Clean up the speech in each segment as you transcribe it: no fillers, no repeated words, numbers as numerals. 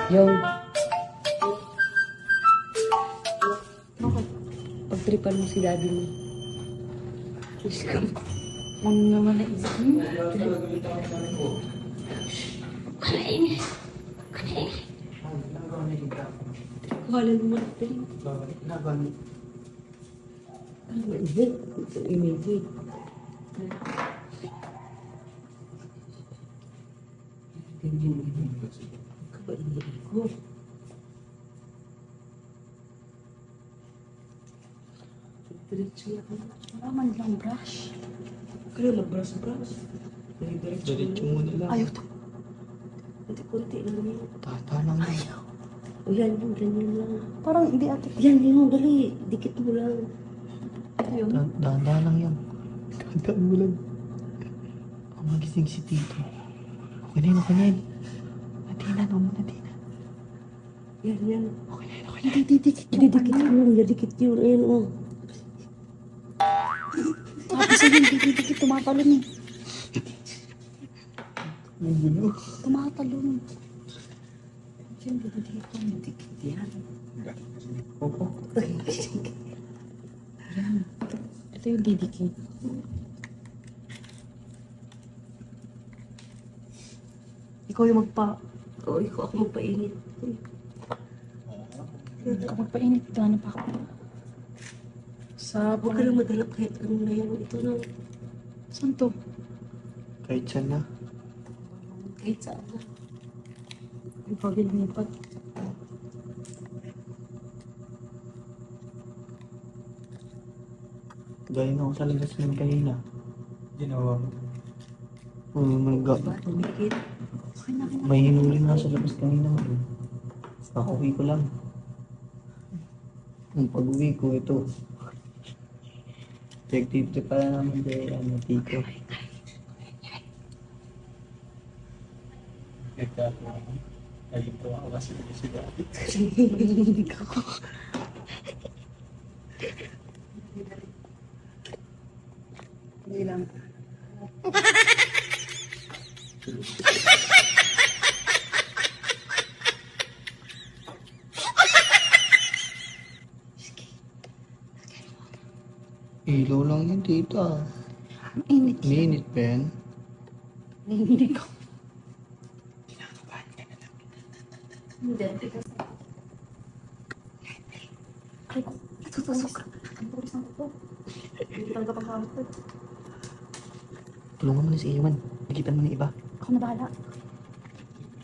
Yung, pagtripan mo si daddy mo. Ano naman naisip mo? Kain. Kahalal mo natin. Ano ba ibig? Ito imigay. Ganyan. Kabaingay ko. Diretso yan. Wala man lang brush. Kaya mag-brush. Diretso mo na lang. Ayaw to. Kunti-kunti lang yun. Tata lang yan. Ayaw. O yan yung ganyan lang. Parang hindi ate. Yan yung dali. Dikit mo lang. Ito yun. Dahan-dahan lang yan. Dahan-dahan mo lang. Ang magising si Tito. Okay na yun, okay na yun. Natinan, huwag mo natinan. Yan. Okay na yun, okay na yun. Didikit yun. Didikit yun. Ayun o. Tapos yun, dikit tumatalon eh. Ang gulo. Tumatalon. Siyempre, didikit yan. Opo. Yan. Ito yung didikit. Ikaw yung Oo, ako magpainit. magpainit. Gano'n pa ako. Sa Huwag ka lang madalap kahit ano na yan. Ito na. Saan to? Kahit siya na. Kahit saan na. Yung pag-ilipat. Galing ako sa labas ng kanina. Ginawa mo. Oh my God. Diba? Tumikit. May hinuli nga sa labas kanina. Pakuwi ko lang. Ang pag-uwi ko, ito. Check-tip pala naman kay Tito. Nalito ako kasi si Daddy. Hindi ko. Hindi lang. Ilaw lang yun, Tito. Mainit. Minit, Ben. Hindi ko. Hindi. Tigas. Ay, tutusok ka. Ang tulis ng ito. Hindi talaga pagkakot ko. Tulungan mo na si Iwan. Nakita mo na iba. Ako na bahala.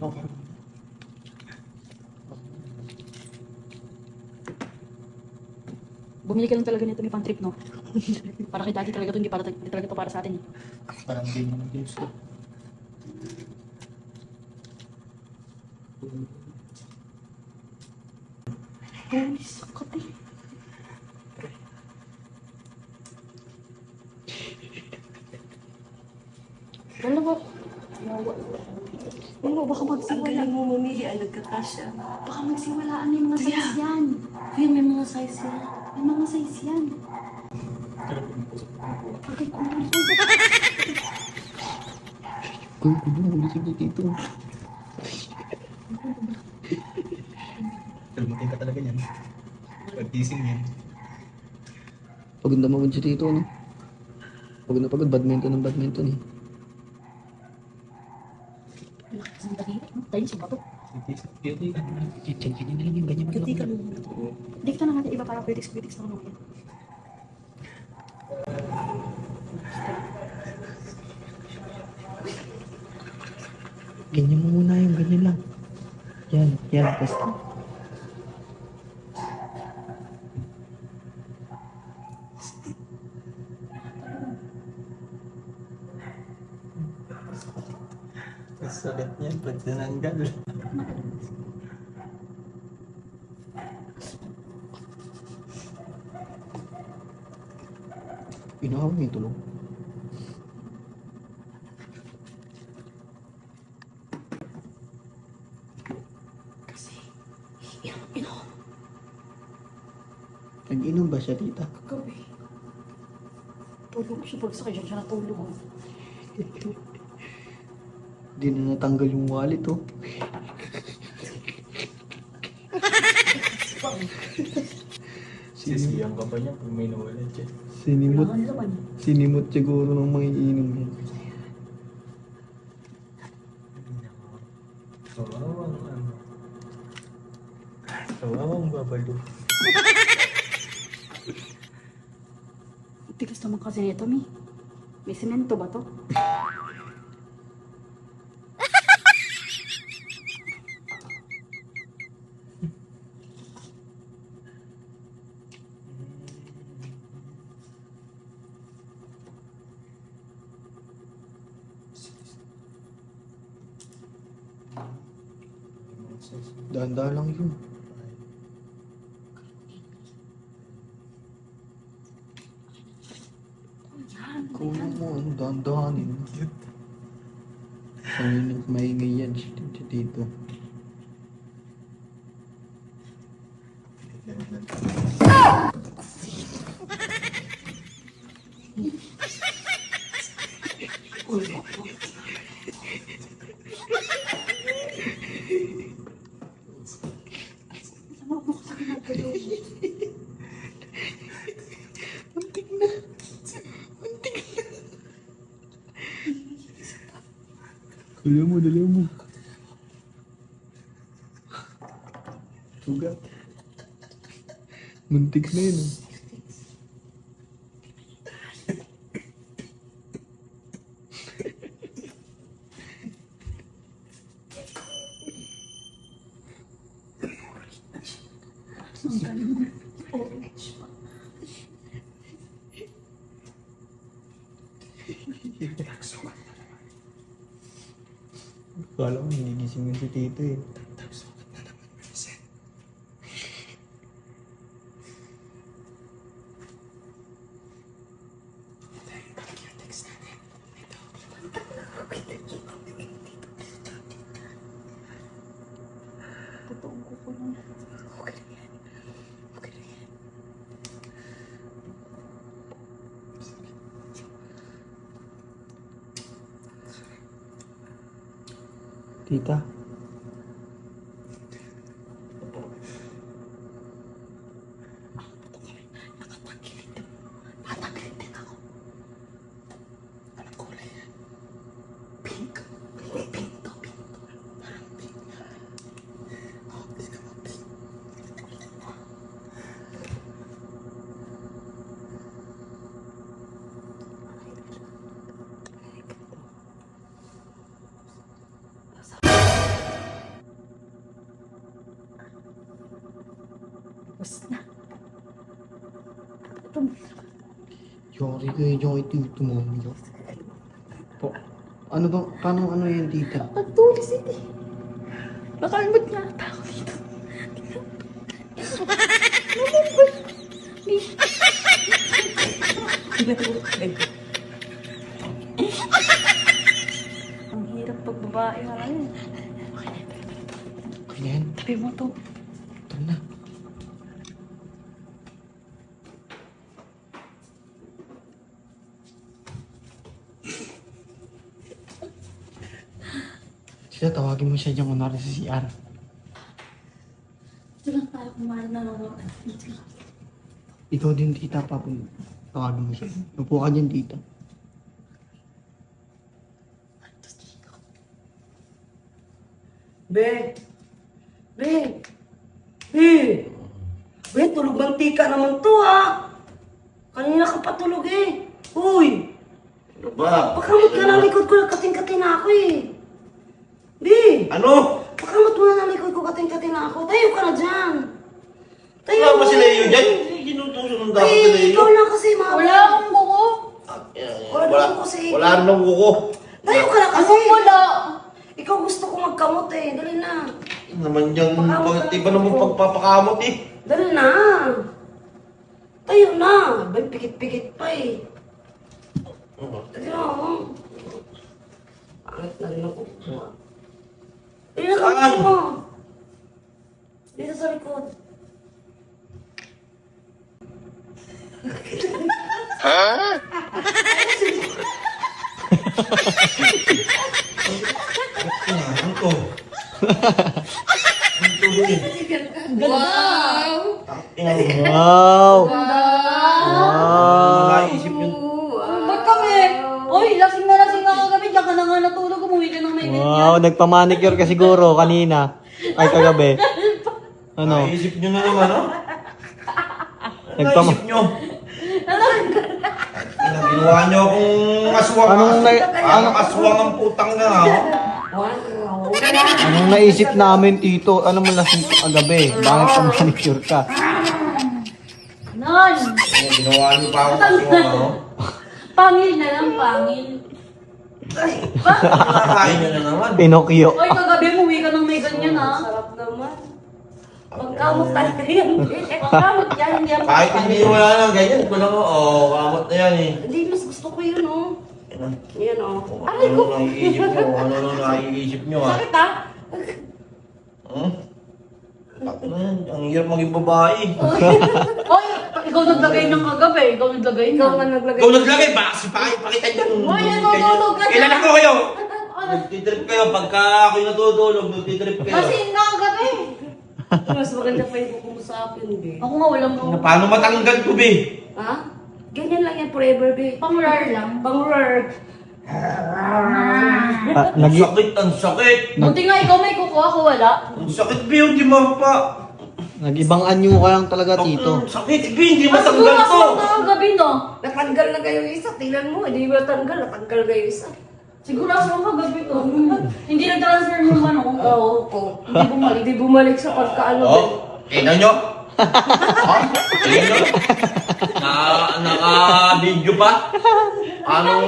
Okay. Bumili ka lang talaga nito, may pang trip, no? Para kay daddy talaga to, hindi talaga to para sa atin, eh. Parang din naman gusto. Holy sakot, eh. Dalawa. Dalawa, baka Ang magsiwala. galing mo mamili. Ang nagkakasya. Baka magsiwalaan, may mga size yan. Kuya, may mga size yan. May mga size yan. Okay, kumain. Kung ulisig ni Tito. Kalmatin ka talaga yan. Pag-gising yan. Pagod na magod si Tito, no? Pagod na pagod, badminton eh. Lakas ng dali. Tayo sa bato. Ganyan na lang yung ganyan. Kasi ka Dikta na natin iba para critics na naman. Ganyan mo muna yung ganyan lang. Yan, basta. Sakit niyan, pag tinanggal. Ginawa mo yung tulong. Inom. Nag-inom ba siya, tita? Kagabi. Tulog siya. Pag sakay siya natulog. Oh. Di na natanggal yung wallet, oh. Sisiyang ka pa niya kung may nawala siya. Sinimot. Kailangan nila ba niya? Sinimot siguro ng mga iinom yan. Kawawang ano. Kawawang babalo. Tigas naman kasi nito, Mi. May semento ba to? Dahan-dahan lang yun. Kunin mo, ano, dahan-dahanin. Maingay yan si Tito. Dala mo. Sugat. Muntik na yun. Kala ko niligising yun si Tito eh. Totoong kuko nun. Tita. Tapos na. Yari kayo kay Tito mo. Po. Ano bang, paano ano yan, Tita? Pagtulis ito. Nakalmot na ata ako dito. Ang hirap pag babae nga ngayon. Kaya yan. Tabi mo to. Ito na. Sila, tawagin mo siya dyan kunwari sa CR. Ito lang tayo kumain na nanonood. Ikaw din, Tita, papun. Tawagin mo siya. Upo ka dyan, Tita. Be! Be! Be! Be, tulog ng tika naman to, ha? Kanina ka patulog, eh. Uy! Ano ba? Pakamot ka ng likod ko, kating-kating na ako, eh. Be! Ano? Pakamot mo na ng likod ko, kating-kating na ako. Tayo ka na dyan. Tayo Wala ba mo. si Leo dyan? Ginutusunod dapat si Eh, Leo. ikaw lang kasi, mama. Wala akong buko. Wala ko kasi. Wala nang kuko. Tayo ka na kasi. Anong wala? Ikaw gusto ko magkamot, eh. Dali na. Naman dyan, Pakamot iba na naman ako. pagpapakamot eh. Dali na. Tayo na. Bay, pikit-pikit pa, eh. Dali na, oh. Pangit na rin ako. Dali na, Saan? kamot mo. Dito sa likod. Ano to? Ano to eh? Wow! Wow! Wow! Naisip yun. Ba't kami? Oy, lasing na lasing ako kagabi. Diyan ka na nga natulog. Umuwi ka ng may ganyan. Wow, nagpamanicure ka siguro kanina. Ay, kagabi. Ano? Naisip nyo na naman, no? Nagpama... Naisip nyo. Ginawa nyo akong aswang. Anong aswang ang putang na, ha? Anong naisip namin, Tito? Ano mo lasing ka kagabi? Bakit pamanicure ka? Non! Ginawa nyo pa akong aswang, no? Pangil na lang, pangil. Nakakain nyo na naman. Pinocchio. Oy, kagabi umuwi ka ng may ganyan, ha? Sarap naman. Pagkamot talaga yan. Pagkamot yan, hindi ako. Kahit hindi wala na ganyan, ko lang, kamot na yan, eh. Hindi, mas gusto ko yun, oh. Yan, oh. Ano naiisip nyo? Ano naiisip nyo, ha? Sakit, ha? Hmm? Ang hirap maging babae. Oy, ikaw naglagay ng kagabi. Ikaw naglagay Ikaw na. nga naglagay. Ikaw naglagay, baka sipahin, pakita dyan. Uy, natutulog ka Kailan na. ako kayo? Nagtitrip kayo, pagka ako'y natutulog, nagtitrip kayo. Kasi na kagabi. Mas maganda pa yung kukumo sa akin, be. Ako nga walang Paano matanggal ko, be? Ha? Ganyan lang yan forever, be. pang-rar lang. Pang-work. Ah, Ang sakit, ang sakit. Buti nga ikaw may kukuha ko wala. Ang sakit, be, hindi mapa. Nag-ibang anyo ka lang talaga, Tito. Ang sakit, be, hindi Mas siguro matanggal ako to. ng kagabi, no? Natanggal na kayo isa. Tingnan mo, hindi ba natanggal? Natanggal kayo isa. Siguro ako ng kagabi to. Hindi nag-transfer yung ano. Oo, oo. Hindi bumalik sa pagkaano. Oh, tingnan nyo. Oh, tingnan nyo. Naka-video pa. Anong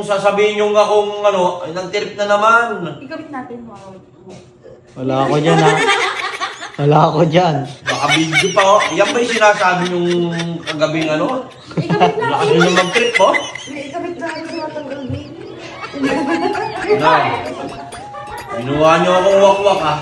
sasabihin nyo nga kung ano, ay nag-trip na naman. Ikabit natin mo. Wala ako dyan, ha? Wala ako dyan. Naka-video pa, oh. Yan ba yung sinasabi yung kagabing ano? Ikabit natin. Lakas nyo na mag-trip, oh. Hindi, ikabit na kayo sa natanggal, be. Na. Ginawa nyo akong wakwak, ha?